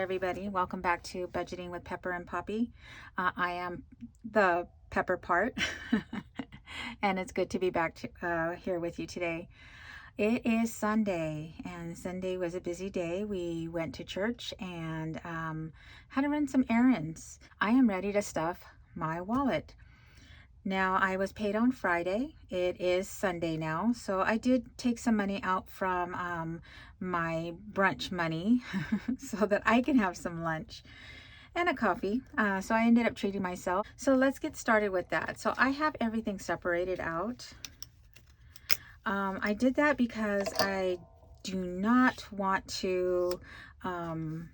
everybody. Welcome back to Budgeting with Pepper and Poppy. I am the Pepper part, and it's good to be back here with you today. It is Sunday, and Sunday was a busy day. We went to church and had to run some errands. I am ready to stuff my wallet. Now, I was paid on Friday. It is Sunday now, so I did take some money out from my brunch money so that I can have some lunch and a coffee. So I ended up treating myself. So let's get started with that. So I have everything separated out. I did that because I do not want to, I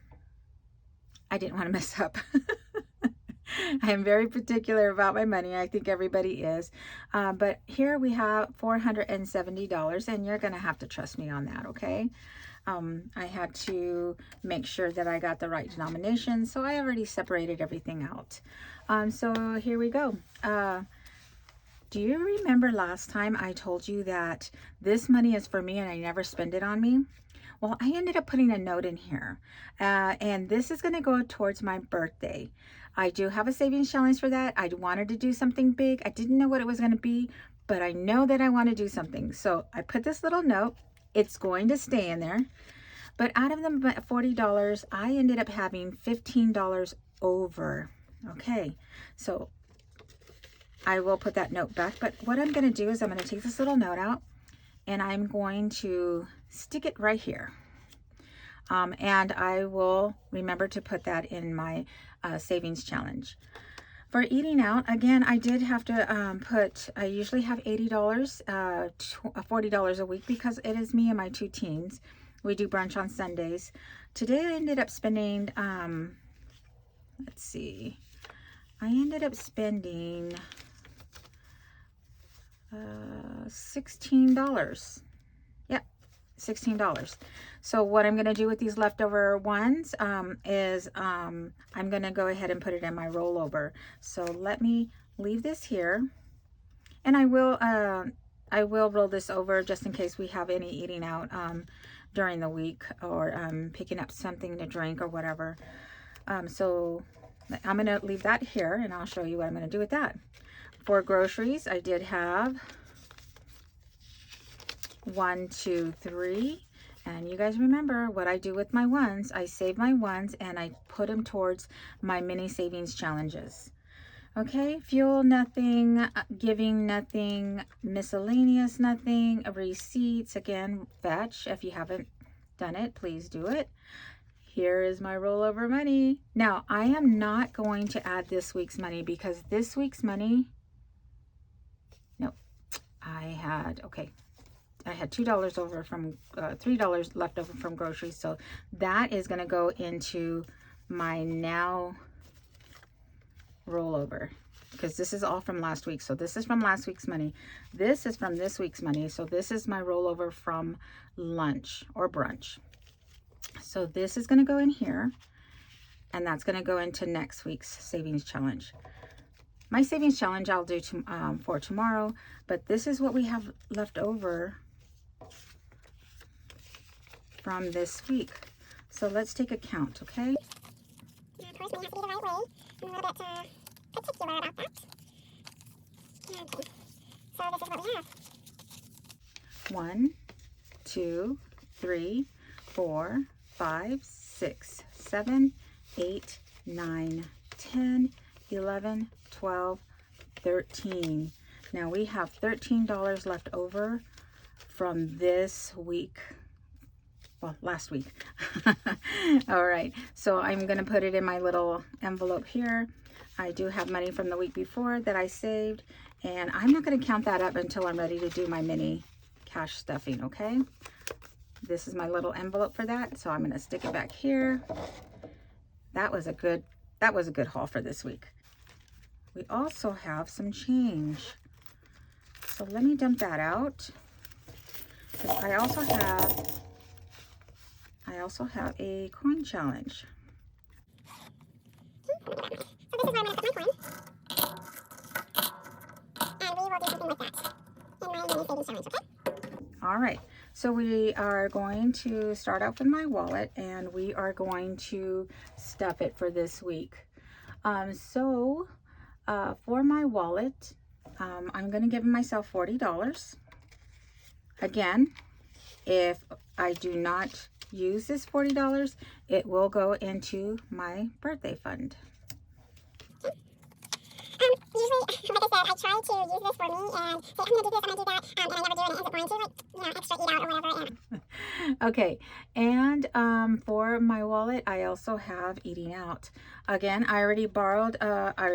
didn't want to mess up. I am very particular about my money. I think everybody is. But here we have $470, and you're going to have to trust me on that, okay? I had to make sure that I got the right denomination, so I already separated everything out. So here we go. Do you remember last time I told you that this money is for me and I never spend it on me? Well, I ended up putting a note in here, and this is going to go towards my birthday. I do have a savings challenge for that. I wanted to do something big. I didn't know what it was going to be, but I know that I want to do something. So I put this little note. It's going to stay in there. But out of the $40, I ended up having $15 over. Okay, so I will put that note back. But what I'm going to do is I'm going to take this little note out, and I'm going to stick it right here. And I will remember to put that in my savings challenge. For eating out, again, I did have to I usually have $80, $40 a week because it is me and my two teens. We do brunch on Sundays. Today I ended up spending, let's see, I ended up spending $16. Yep, $16. So what I'm going to do with these leftover ones is I'm going to go ahead and put it in my rollover. So let me leave this here, and I will roll this over just in case we have any eating out during the week, or picking up something to drink or whatever. So I'm going to leave that here, and I'll show you what I'm going to do with that. For groceries, I did have 1, 2, 3. And you guys remember what I do with my ones. I save my ones and I put them towards my mini savings challenges. Okay, fuel, nothing. Giving, nothing. Miscellaneous, nothing. Receipts, again, fetch. If you haven't done it, please do it. Here is my rollover money. Now, I am not going to add this week's money because this week's money, no, I had $2 over from, $3 left over from groceries. So that is going to go into my now rollover, because this is all from last week. So this is from last week's money. This is from this week's money. So this is my rollover from lunch or brunch. So this is going to go in here, and that's going to go into next week's savings challenge. My savings challenge I'll do for tomorrow, but this is what we have left over from this week. So let's take a count, okay? Of course, money has to be the right way. I'm a little bit particular about that. Okay, so this is what we have. 1, 2, 3, 4, 5, 6, 7, 8, 9, 10, 11, 12, 13. Now we have $13 left over from this week. Well, last week. All right, so I'm going to put it in my little envelope here. I do have money from the week before that I saved, and I'm not going to count that up until I'm ready to do my mini cash stuffing, okay? This is my little envelope for that, so I'm going to stick it back here. That was a good haul for this week. We also have some change. So let me dump that out. I also have a coin challenge. So this is where I'm going to put my coin. And we will do something like that in my mini savings challenge, okay? All right. So we are going to start off with my wallet, and we are going to stuff it for this week. For my wallet, I'm going to give myself $40. Again, if I do not use this $40, it will go into my birthday fund. Usually, like I said, I try to use this for me and say, I'm going to do this, I'm going to do that, and I never do it, and it ends up going to, like, you know, extra eat out or whatever. Okay, and for my wallet, I also have eating out. Again, I already borrowed, I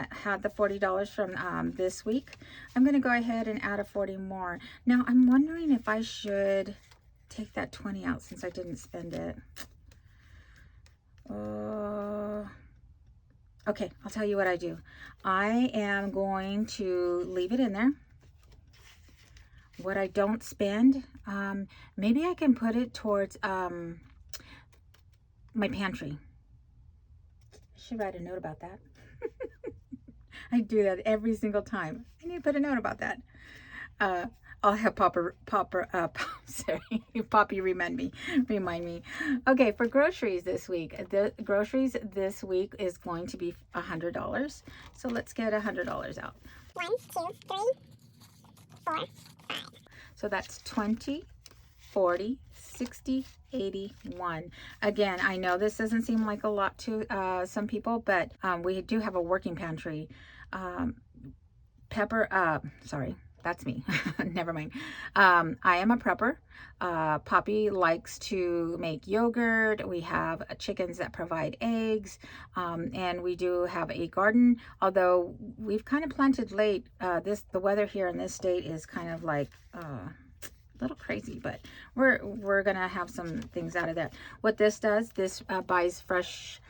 had the $40 from this week. I'm going to go ahead and add a 40 more. Now, I'm wondering if I should take that 20 out since I didn't spend it. Okay, I'll tell you what I do. I am going to leave it in there. What I don't spend, maybe I can put it towards my pantry. I should write a note about that. I do that every single time. I need to put a note about that. I'll have Poppy remind me. Okay, for groceries this week, the groceries this week is going to be $100. So let's get $100 out. 1, 2, 3, 4, 5. So that's 20, 40, 60, 81. Again, I know this doesn't seem like a lot to some people, but we do have a working pantry. Sorry, that's me. Never mind. I am a prepper. Poppy likes to make yogurt. We have chickens that provide eggs, and we do have a garden. Although we've kind of planted late. The weather here in this state is kind of like a little crazy, but we're gonna have some things out of that. What this does, this buys fresh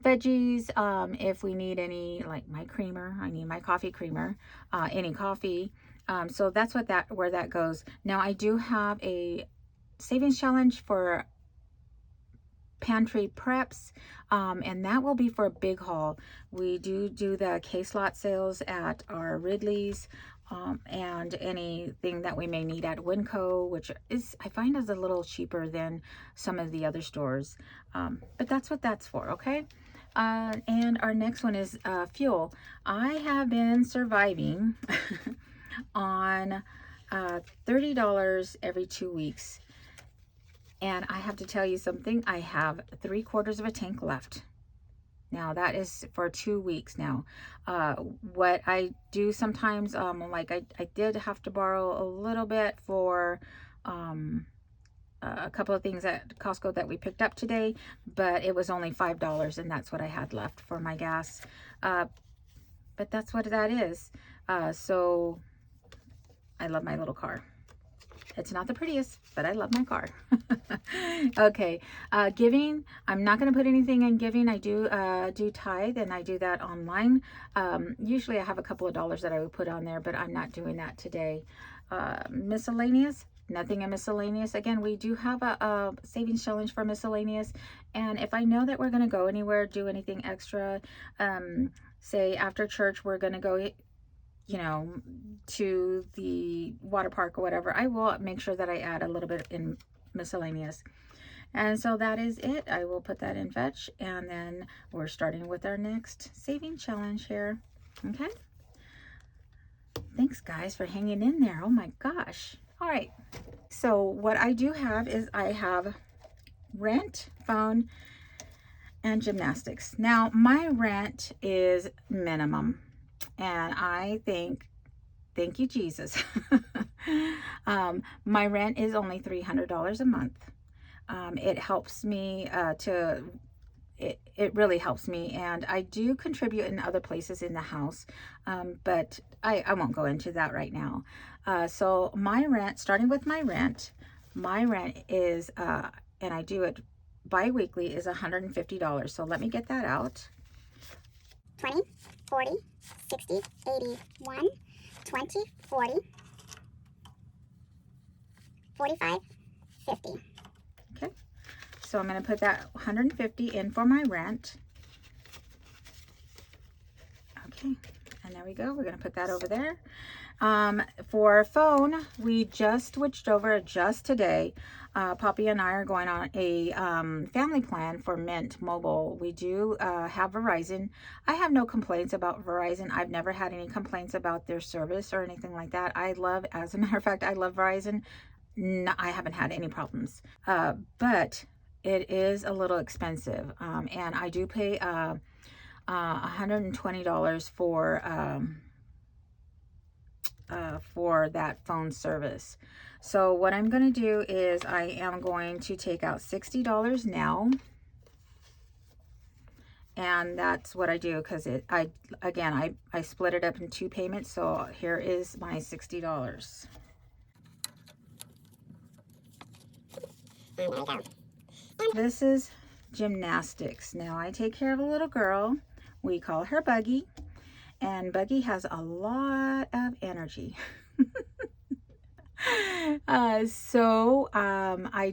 veggies. If we need any, like my creamer, I need my coffee creamer, any coffee. So that's where that goes. Now I do have a savings challenge for pantry preps, and that will be for a big haul. We do the case lot sales at our Ridley's, and anything that we may need at Winco, which is, I find, is a little cheaper than some of the other stores. But that's what that's for, okay? And our next one is fuel. I have been surviving on $30 every 2 weeks. And I have to tell you something, I have 3/4 of a tank left. Now that is for 2 weeks now. What I do sometimes, like I did have to borrow a little bit for a couple of things at Costco that we picked up today, but it was only $5, and that's what I had left for my gas. But that's what that is. So I love my little car. It's not the prettiest, but I love my car. Okay, giving, I'm not going to put anything in giving. I do tithe, and I do that online. Usually I have a couple of dollars that I would put on there, but I'm not doing that today. Miscellaneous, nothing in miscellaneous. Again, we do have a savings challenge for miscellaneous, and if I know that we're going to go anywhere, do anything extra, say after church we're going to go, you know, to the water park or whatever, I will make sure that I add a little bit in miscellaneous. And so that is it. I will put that in fetch, and then we're starting with our next saving challenge here. Okay, thanks guys for hanging in there. Oh my gosh. All right, so what I do have is I have rent, phone, and gymnastics. Now my rent is minimum, and I think, thank you Jesus, my rent is only $300 a month. It helps me it really helps me, and I do contribute in other places in the house, but I won't go into that right now. So my rent, starting with my rent is, and I do it bi-weekly, is $150. So let me get that out. 20, 40, 60, 81, 20, 40, 45, 50. Okay, so I'm going to put that 150 in for my rent. Okay, and there we go. We're going to put that over there. For phone, we just switched over just today. Poppy and I are going on a family plan for Mint Mobile. We do have Verizon. I have no complaints about Verizon. I've never had any complaints about their service or anything like that. As a matter of fact, I love Verizon. No, I haven't had any problems. But it is a little expensive. And I do pay $120 for that phone service. So what I'm going to do is I am going to take out $60 now, and that's what I do because I split it up in 2 payments. So here is my $60. There we go. This is gymnastics. Now I take care of a little girl. We call her Buggy, and Buggy has a lot of energy. I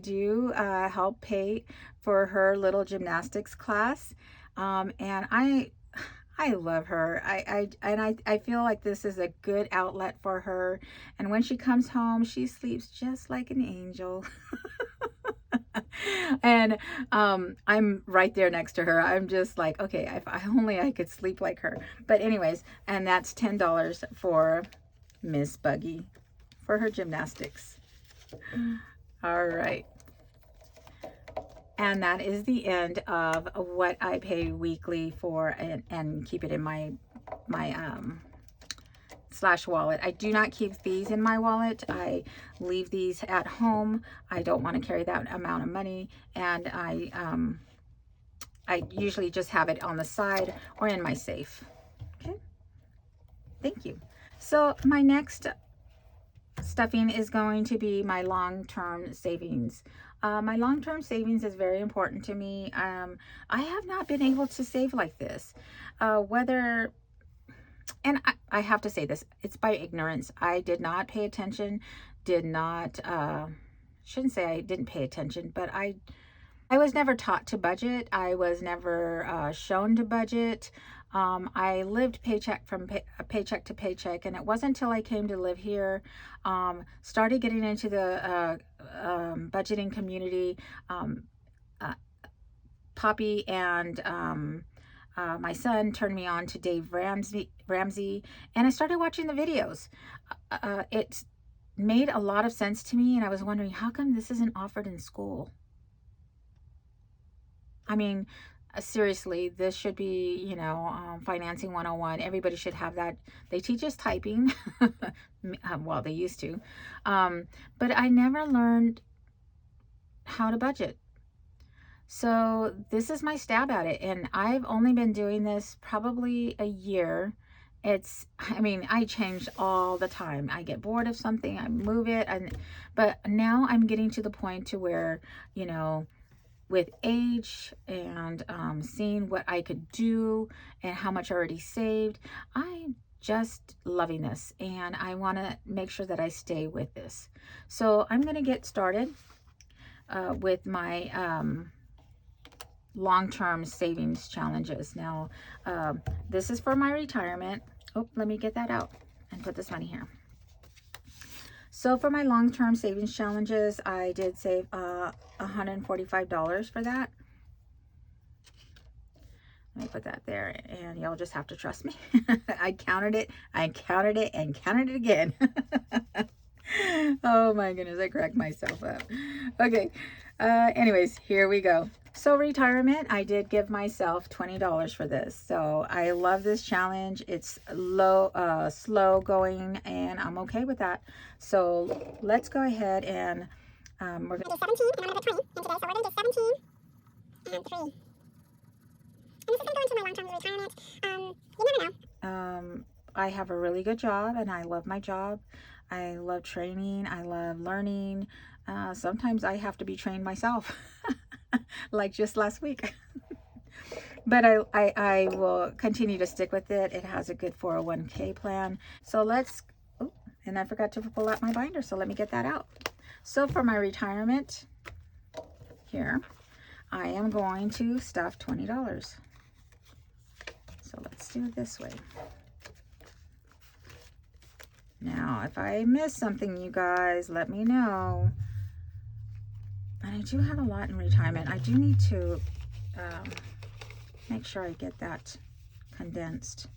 do help pay for her little gymnastics class, and I love her. I feel like this is a good outlet for her. And when she comes home, she sleeps just like an angel. And I'm right there next to her. I'm just like, okay, if I only I could sleep like her. But anyways, and that's $10 for Miss Buggy for her gymnastics. All right. And that is the end of what I pay weekly for and keep it in my Slash wallet. I do not keep these in my wallet. I leave these at home. I don't want to carry that amount of money, and I usually just have it on the side or in my safe. Okay, thank you. So my next stuffing is going to be my long-term savings. My long-term savings is very important to me. I have not been able to save like this. And I have to say this, it's by ignorance. I did not pay attention, shouldn't say I didn't pay attention, but I was never taught to budget. I was never shown to budget. I lived paycheck to paycheck, and it wasn't until I came to live here, started getting into the budgeting community. Poppy and my son turned me on to Dave Ramsey, and I started watching the videos. It made a lot of sense to me, and I was wondering, how come this isn't offered in school? I mean, seriously, this should be, financing 101. Everybody should have that. They teach us typing. Well, they used to. But I never learned how to budget. So this is my stab at it, and I've only been doing this probably a year. I change all the time. I get bored of something, I move it, but now I'm getting to the point to where, with age and seeing what I could do and how much I already saved, I'm just loving this, and I want to make sure that I stay with this. So I'm going to get started with my long-term savings challenges. Now, this is for my retirement. Oh, let me get that out and put this money here. So for my long-term savings challenges, I did save $145 for that. Let me put that there, and y'all just have to trust me. I counted it, and counted it again. Oh my goodness, I cracked myself up. Okay, anyways, here we go. So retirement, I did give myself $20 for this. So I love this challenge. It's slow going, and I'm okay with that. So let's go ahead and we're going to do 17 and another 20 in today. So we're going to do 17 and 3. And this is going to go into my long-term retirement. You never know. I have a really good job, and I love my job. I love training. I love learning. Sometimes I have to be trained myself, like just last week. But I will continue to stick with it. It has a good 401k plan. So and I forgot to pull out my binder, so let me get that out. So for my retirement here, I am going to stuff $20. So let's do it this way. Now, if I miss something, you guys, let me know. And I do have a lot in retirement. I do need to make sure I get that condensed.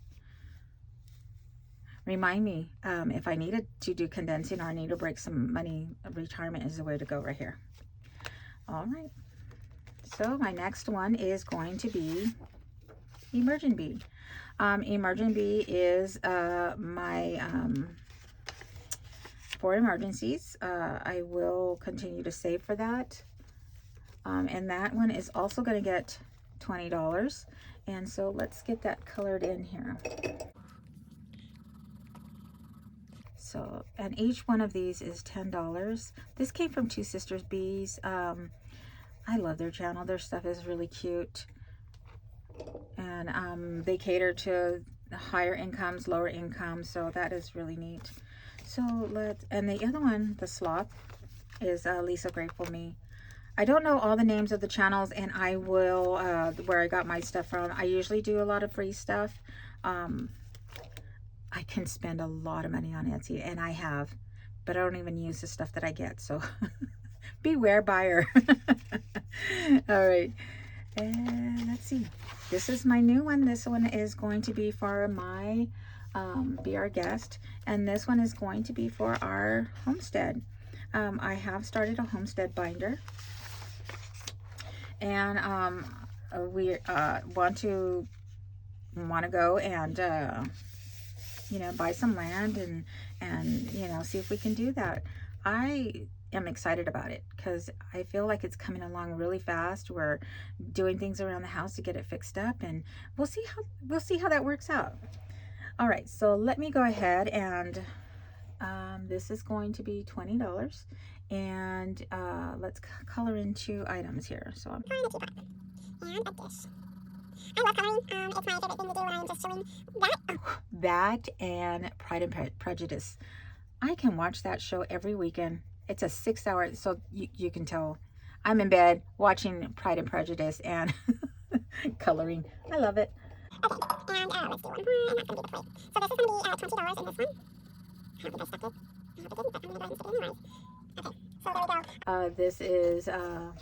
Remind me if I needed to do condensing or I need to break some money, retirement is the way to go right here. All right. So my next one is going to be Emergent Bee. Emergent Bee is my for emergencies. I will continue to save for that. And that one is also going to get $20. And so let's get that colored in here. So, and each one of these is $10. This came from Two Sisters Bees. I love their channel. Their stuff is really cute. And they cater to higher incomes, lower incomes. So that is really neat. So and the other one, the sloth, is Lisa Grateful Me. I don't know all the names of the channels, and I will, where I got my stuff from. I usually do a lot of free stuff. I can spend a lot of money on Etsy, and I have, but I don't even use the stuff that I get. So beware buyer. All right. And let's see. This is my new one. This one is going to be for my Be Our Guest, and this one is going to be for our homestead. I have started a homestead binder, and we want to go and you know, buy some land and you know, see if we can do that. I am excited about it because I feel like it's coming along really fast. We're doing things around the house to get it fixed up, and we'll see how that works out. All right, so let me go ahead and this is going to be $20, and let's color in 2 items here. So I'm and a dish. I love coloring. It's my favorite thing to do when I'm just doing that. That and Pride and Prejudice. I can watch that show every weekend. It's a 6-hour, so you can tell I'm in bed watching Pride and Prejudice and coloring. I love it. Okay, and let's do one more, and that's going to be the plate. So this is going to be $20 in this one. I hope you guys stuck it. I hope it didn't, but I'm going to go ahead and stick it anyways. Okay, so there we go. This is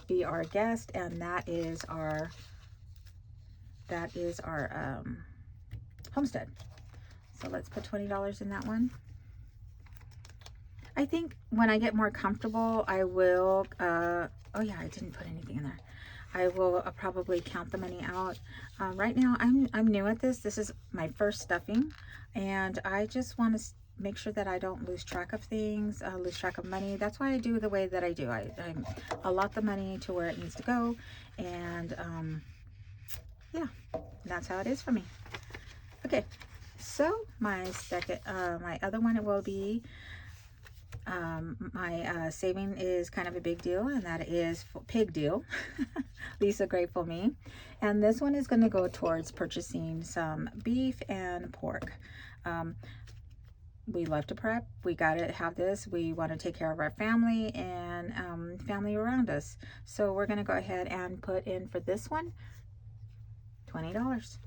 Be Our Guest, and that is our homestead. So let's put $20 in that one. I think when I get more comfortable, I will, oh yeah, I didn't put anything in there. I will probably count the money out. Right now, I'm new at this. This is my first stuffing, and I just want to make sure that I don't lose track of things, lose track of money. That's why I do the way that I do. I allot the money to where it needs to go, and yeah, that's how it is for me. Okay, so my other one will be my saving is kind of a big deal, and that is Pig Deal. Lisa Grateful Me. And this one is going to go towards purchasing some beef and pork. We love to prep. We got to have this. We want to take care of our family and family around us. So we're going to go ahead and put in for this one $20.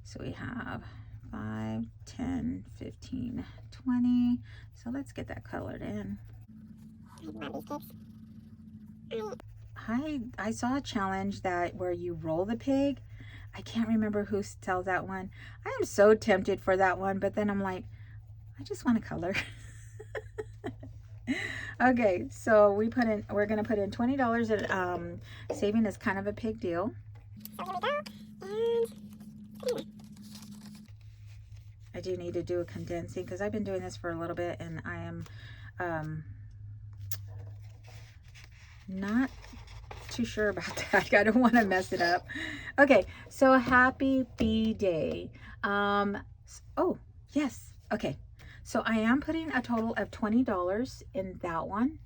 So we have 5, 10, 15, 20. So let's get that colored in. I saw a challenge that where you roll the pig. I can't remember who sells that one. I am so tempted for that one, but then I'm like, I just want to color. Okay, so we're gonna put in $20, and saving is kind of a big deal. So here we go, and I do need to do a condensing because I've been doing this for a little bit, and I am not too sure about that. I don't want to mess it up. Okay, so happy bee day. Oh yes, okay, so I am putting a total of $20 in that one.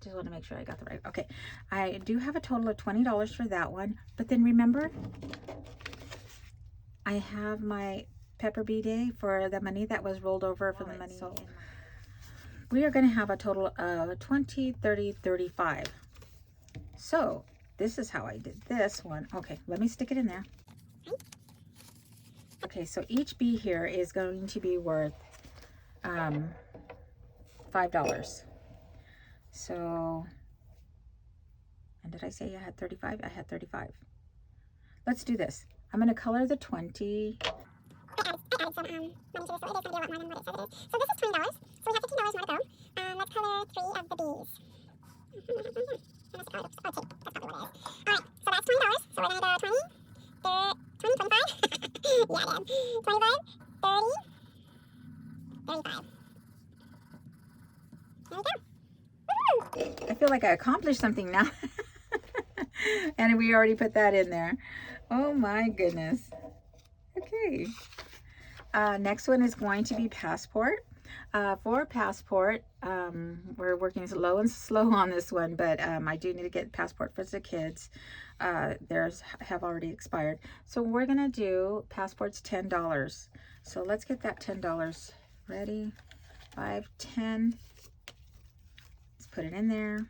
Just want to make sure I got the right. Okay, I do have a total of $20 for that one, but then remember, I have my Pepper Bee Day for the money that was rolled over for the money. So we are going to have a total of 20, 30, 35. So this is how I did this one. Okay, let me stick it in there. Okay, so each bee here is going to be worth $5. So, and did I say I had 35? I had 35. Let's do this. I'm going to color the 20. I added some money to this, so it is going to be a lot more than what it says it is. So this is $20. So we have $15 more to go. Let's color 3 of the bees. Oops, oh, 2. That's probably what it is. Alright, so that's $20. So we're going to go 20, 20, 25. Yeah, I did. 25, 30, 35. There we go. I feel like I accomplished something now. And we already put that in there. Oh my goodness. Okay. Next one is going to be passport. For passport, we're working slow on this one, but I do need to get passport for the kids. Theirs have already expired. So we're going to do passports $10. So let's get that $10 ready. 5, 10. Let's put it in there.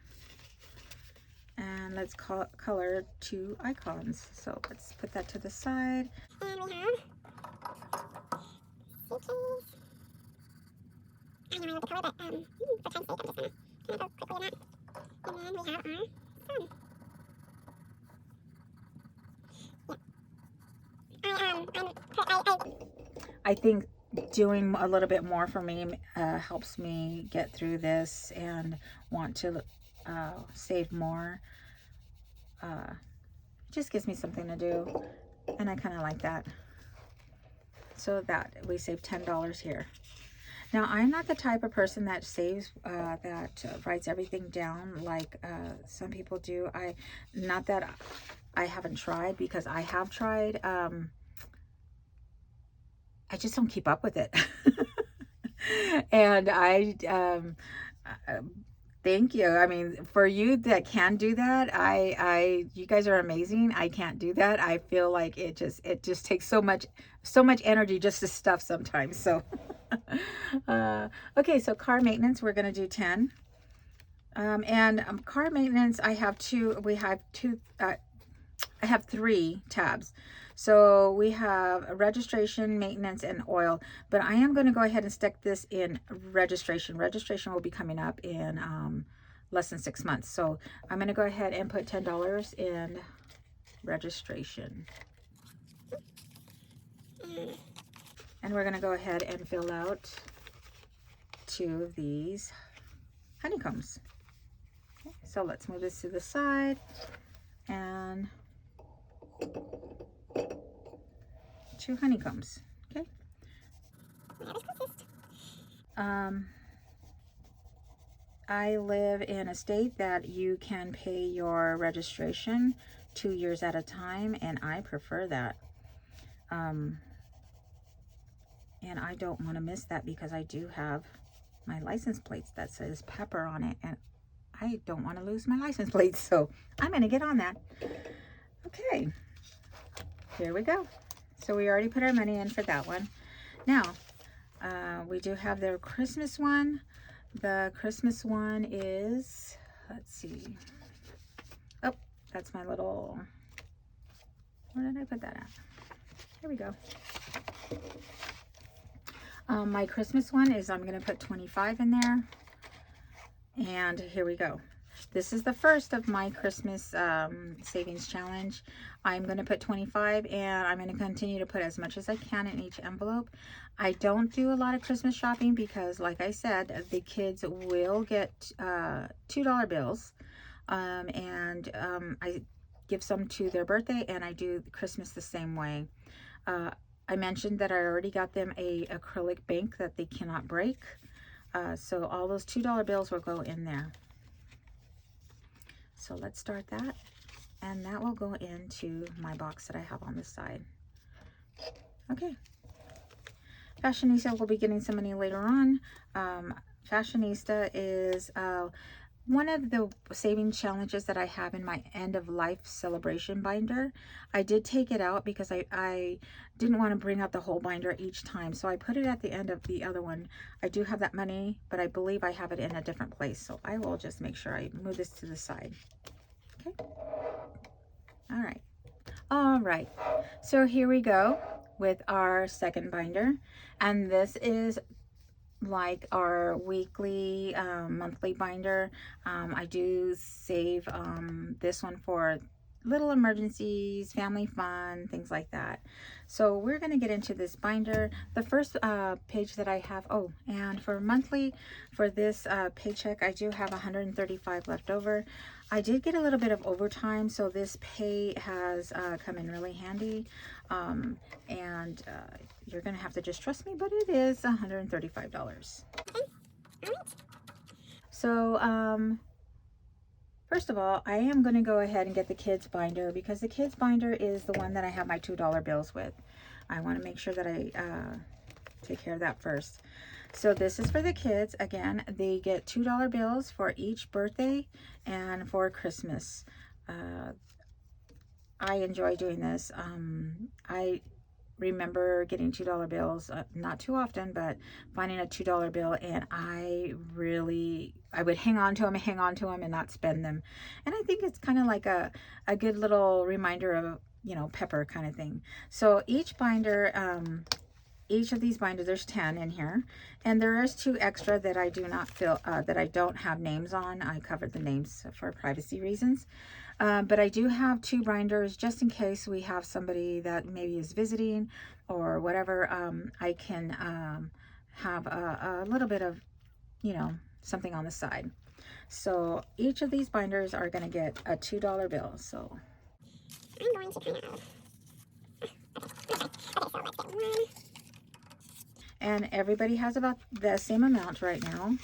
And let's color 2 icons. So let's put that to the side. And we have suitcase. I know I love the color, but for time's sake, I'm just gonna go quickly on that. And then we have our sun. Yeah. I think doing a little bit more for me helps me get through this and want to save more. Just gives me something to do, and I kind of like that. So that we save $10 here. Now, I'm not the type of person that saves, writes everything down like some people do. Not that I haven't tried, because I have tried. I just don't keep up with it. And thank you. I mean, for you that can do that, you guys are amazing. I can't do that. I feel like it just takes so much energy just to stuff sometimes. So, okay. So car maintenance, we're going to do 10. And car maintenance, I have 3 tabs. So we have registration, maintenance, and oil, but I am going to go ahead and stick this in registration. Registration will be coming up in less than 6 months. So I'm going to go ahead and put $10 in registration. And we're going to go ahead and fill out 2 of these honeycombs. Okay, so let's move this to the side and 2 honeycombs. Okay. I live in a state that you can pay your registration 2 years at a time, and I prefer that. And I don't want to miss that, because I do have my license plates that says Pepper on it, and I don't want to lose my license plates, so I'm going to get on that. Okay, here we go. So we already put our money in for that one. Now, we do have the Christmas one. The Christmas one is, let's see. Oh, that's my little, where did I put that at? Here we go. My Christmas one is, I'm going to put 25 in there. And here we go. This is the first of my Christmas savings challenge. I'm going to put 25, and I'm going to continue to put as much as I can in each envelope. I don't do a lot of Christmas shopping because, like I said, the kids will get $2 bills. I give some to their birthday, and I do Christmas the same way. I mentioned that I already got them a acrylic bank that they cannot break. So all those $2 bills will go in there. So let's start that, and that will go into my box that I have on this side. Okay. Fashionista will be getting some money later on. Fashionista is one of the saving challenges that I have in my end of life celebration binder. I did take it out because I didn't want to bring out the whole binder each time. So I put it at the end of the other one. I do have that money, but I believe I have it in a different place. So I will just make sure I move this to the side. Okay. All right. So here we go. with our second binder, and this is like our weekly monthly binder. I do save this one for little emergencies, family fun, things like that. So we're going to get into this binder. The first page that I have, oh, and for monthly, for this paycheck, I do have 135 left over. I did get a little bit of overtime, so this pay has come in really handy. And you're gonna have to just trust me, but it is $135. So first of all, I am going to go ahead and get the kids binder, because the kids binder is the one that I have my $2 bills with. I want to make sure that I take care of that first. So this is for the kids. Again, they get $2 bills for each birthday and for Christmas. I enjoy doing this. I remember getting $2 bills, not too often, but finding a $2 bill, and I would hang on to them and not spend them. And I think it's kind of like a good little reminder of, you know, Pepper kind of thing. So each binder, each of these binders, there's 10 in here, and there is 2 extra that I do not fill, that I don't have names on. I covered the names for privacy reasons. But I do have 2 binders just in case we have somebody that maybe is visiting or whatever. I can have a little bit of, you know, something on the side. So each of these binders are going to get a $2 bill. So I'm going to kind of, okay, so let's get one. And everybody has about the same amount right now.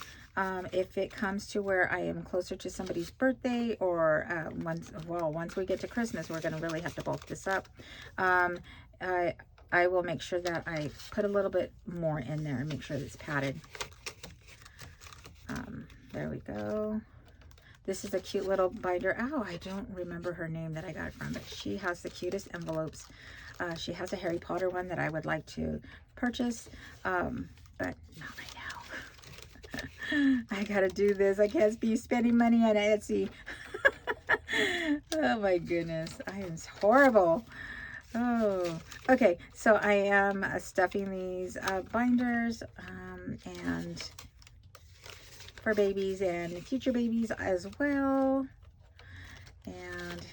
If it comes to where I am closer to somebody's birthday, or once we get to Christmas, we're going to really have to bulk this up. I will make sure that I put a little bit more in there and make sure that it's padded. There we go. This is a cute little binder. Oh, I don't remember her name that I got it from, but she has the cutest envelopes. She has a Harry Potter one that I would like to purchase, but not right now. I gotta do this. I can't be spending money on Etsy. Oh my goodness, I am horrible. Oh, okay. So I am stuffing these binders, and for babies and future babies as well. And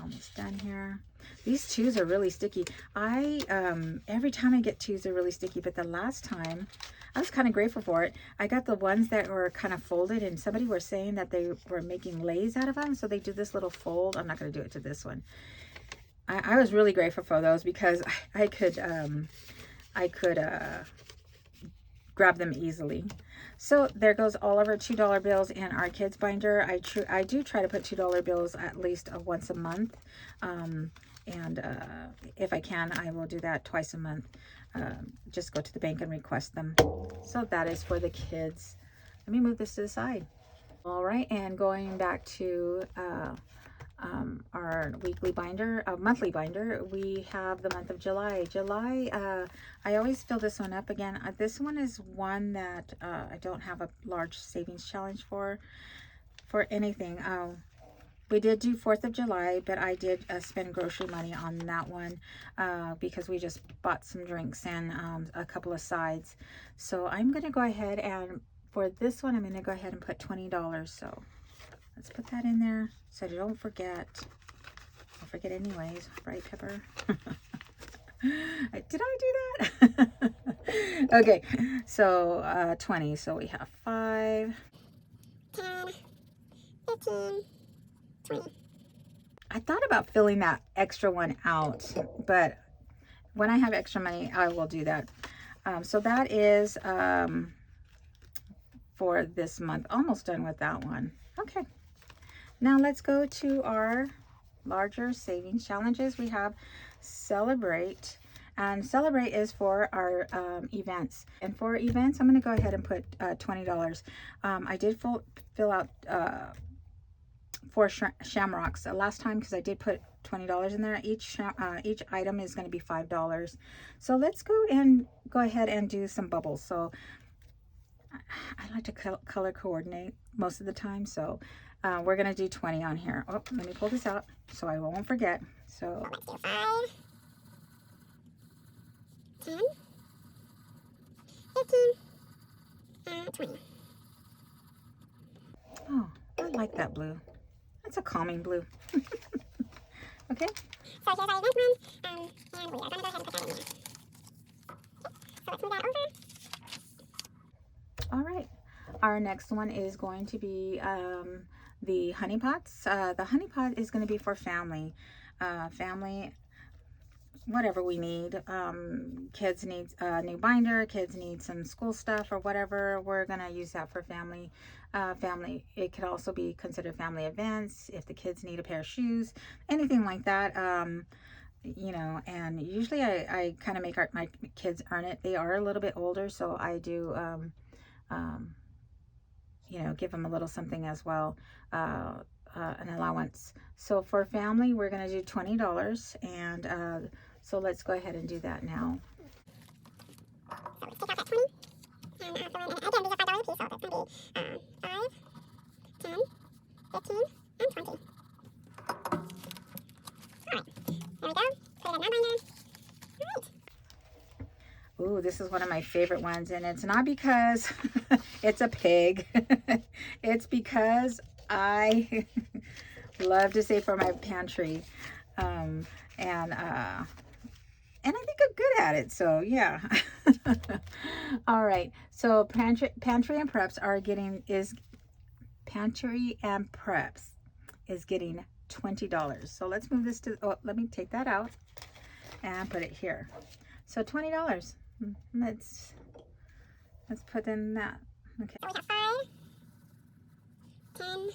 almost done here. These 2s are really sticky. Every time I get 2s, they're really sticky, but the last time I was kind of grateful for it. I got the ones that were kind of folded, and somebody was saying that they were making lays out of them, so they do this little fold. I'm not going to do it to this one. I was really grateful for those, because I could grab them easily. So there goes all of our $2 bills in our kids binder. I do try to put $2 bills at least once a month. And if I can, I will do that twice a month. Just go to the bank and request them. So that is for the kids. Let me move this to the side. All right, and going back to our weekly binder, monthly binder, we have the month of July. I always fill this one up again. This one is one that I don't have a large savings challenge for anything. We did do 4th of July, but I did spend grocery money on that one because we just bought some drinks and a couple of sides. So I'm going to go ahead, and for this one, I'm going to go ahead and put $20. So let's put that in there so I don't forget. I'll forget anyways, right, Pepper? Did I do that? Okay, so 20. So we have 5, 10, 15, 20. I thought about filling that extra one out, but when I have extra money, I will do that. So that is for this month. Almost done with that one. Okay. Now let's go to our larger savings challenges. We have Celebrate, and Celebrate is for our events. And for events, I'm going to go ahead and put $20. I did fill out 4 shamrocks last time, because I did put $20 in there. Each item is going to be $5. So let's go ahead and do some bubbles. So I like to color coordinate most of the time, so we're going to do 20 on here. Oh, let me pull this out so I won't forget. So let's do 5, 10, 15, and 20. Oh, I like that blue. That's a calming blue. Okay. So here's our event one, and we are going to go ahead and put that in there. So let's move that over. All right. Our next one is going to be the honey pots. The honey pot is going to be for family. Family, whatever we need. Kids need a new binder, kids need some school stuff or whatever. We're going to use that for family. Family, it could also be considered family events if the kids need a pair of shoes, anything like that. You know, and usually I kind of make my kids earn it. They are a little bit older, so I do you know, give them a little something as well, an allowance. So for family, we're going to do $20, and so let's go ahead and do that now. So let's take out that 20, and again, these are $5 a piece, so that's going to be 5, 10, 15, and 20. Alright, there we go. Put it in that binder. Alright. Ooh, this is one of my favorite ones, and it's not because it's a pig. It's because I love to save for my pantry, and I think I'm good at it. So yeah. All right. So pantry and preps are getting pantry and preps is getting $20. So let's move this to. Oh, let me take that out and put it here. So $20. Let's put in that. Okay. So we have 5, 10,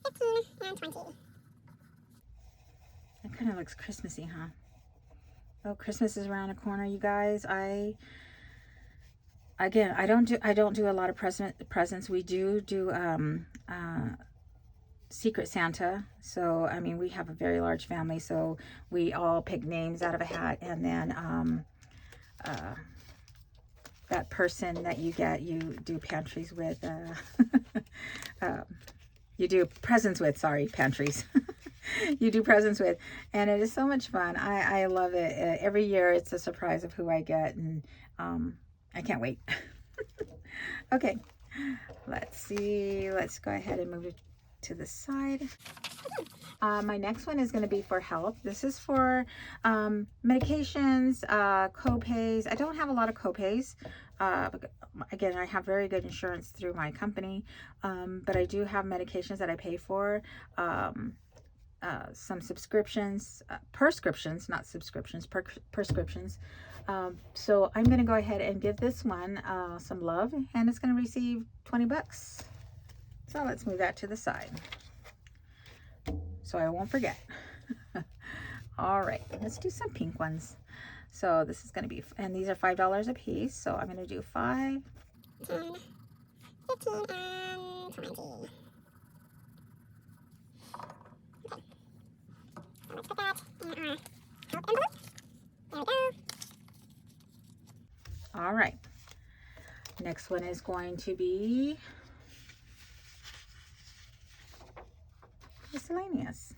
15, and 20. That kind of looks Christmassy, huh? Oh, Christmas is around the corner, you guys. Again, I don't do a lot of presents. We do Secret Santa. So I mean, we have a very large family, so we all pick names out of a hat, and then that person that you get, you do pantries with. You do presents with. Sorry, pantries. You do presents with, and it is so much fun. I love it. Every year it's a surprise of who I get, and I can't wait. Okay, let's see. Let's go ahead and move it to the side. My next one is going to be for health. This is for medications, co-pays. I don't have a lot of co-pays. Again, I have very good insurance through my company, but I do have medications that I pay for. Some subscriptions, prescriptions, not subscriptions, prescriptions. So I'm going to go ahead and give this one some love, and it's going to receive $20. So let's move that to the side so I won't forget. All right, let's do some pink ones. So this is going to be, and these are $5 a piece. So I'm going to do 5, 10, 15, and 20. Okay. So let's put that in our health envelope. There we go. All right. Next one is going to be miscellaneous.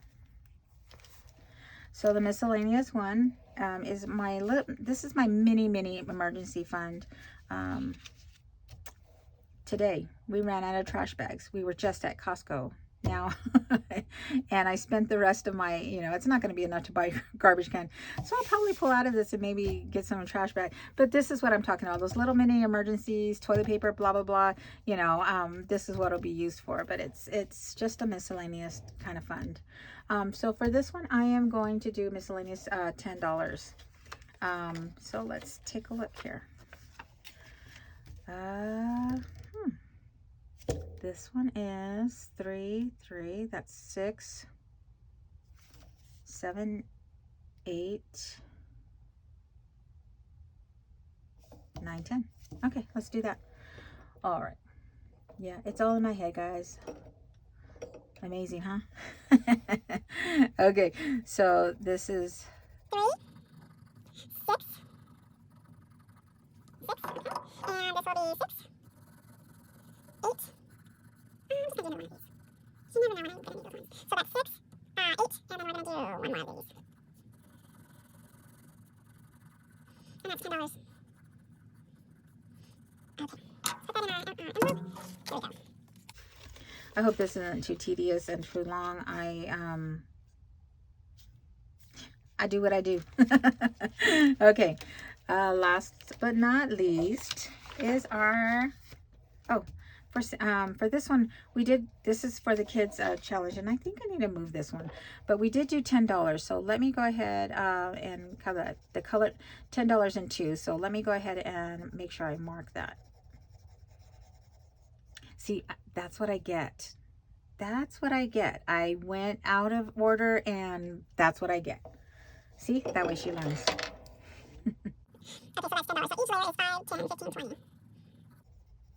So the miscellaneous one is this is my mini emergency fund. Today we ran out of trash bags. We were just at Costco now and I spent the rest of my, you know, it's not going to be enough to buy a garbage can, so I'll probably pull out of this and maybe get some trash bag. But this is what I'm talking about, those little mini emergencies, toilet paper, blah blah blah, you know. This is what it'll be used for, but it's just a miscellaneous kind of fund. So for this one I am going to do miscellaneous $10. So let's take a look here. This one is 3, that's 6, 7, 8, 9, 10. Okay, let's do that. All right. Yeah, it's all in my head, guys. Amazing, huh? Okay, so this is 3, 6, 6, okay. And this will be 6, 8. I'm just going to do one of these. You never know when I'm going to need those ones. So that's 6, 8, and then we're going to do one more of these. envelope. There we go. I hope this isn't too tedious and too long. I do what I do. Okay. Last but not least is our, oh, for this one, this is for the kids challenge, and I think I need to move this one, but we did do $10. So let me go ahead and color the color $10 in two. So let me go ahead and make sure I mark that. See, that's what I get. That's what I get. I went out of order, and that's what I get. See, that way she learns. Okay, so that's $10. So each layer is 5, 10, 15, 20.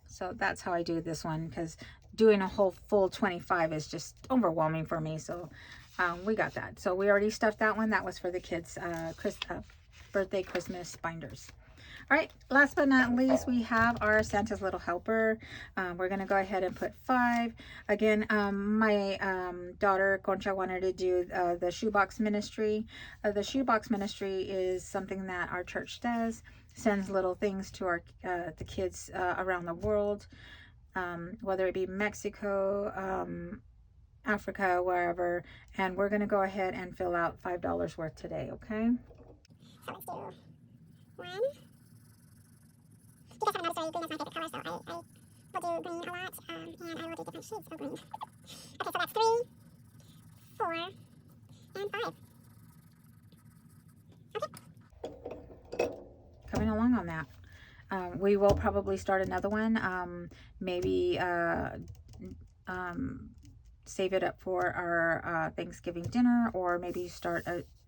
So that's how I do this one, because doing a whole full 25 is just overwhelming for me. So we got that. So we already stuffed that one. That was for the kids' birthday Christmas binders. All right, last but not least, we have our Santa's Little Helper. We're going to go ahead and put 5. Again, my daughter, Concha, wanted to do the shoebox ministry. The shoebox ministry is something that our church does, sends little things to our the kids around the world, whether it be Mexico, Africa, wherever. And we're going to go ahead and fill out $5 worth today, okay? So let's do 1. You guys haven't noticed already, green is my favorite color, so I will do green a lot, and I will do different shades of green. Okay, so that's 3, 4, and 5. Okay. Coming along on that. We will probably start another one, maybe save it up for our Thanksgiving dinner, or maybe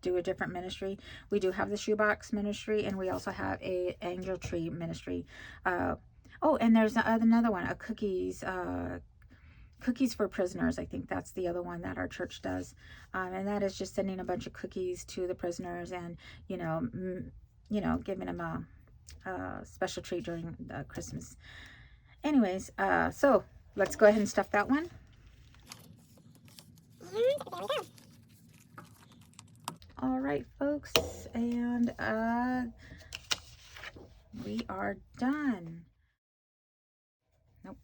do a different ministry. We do have the shoebox ministry, and we also have a angel tree ministry. Oh, and there's another one, a cookies for prisoners. I think that's the other one that our church does, and that is just sending a bunch of cookies to the prisoners, and giving them a special treat during Christmas. Anyways, so let's go ahead and stuff that one. And there we go. All right, folks, and we are done. Nope,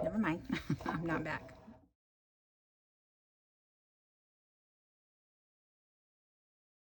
never mind. I'm not back.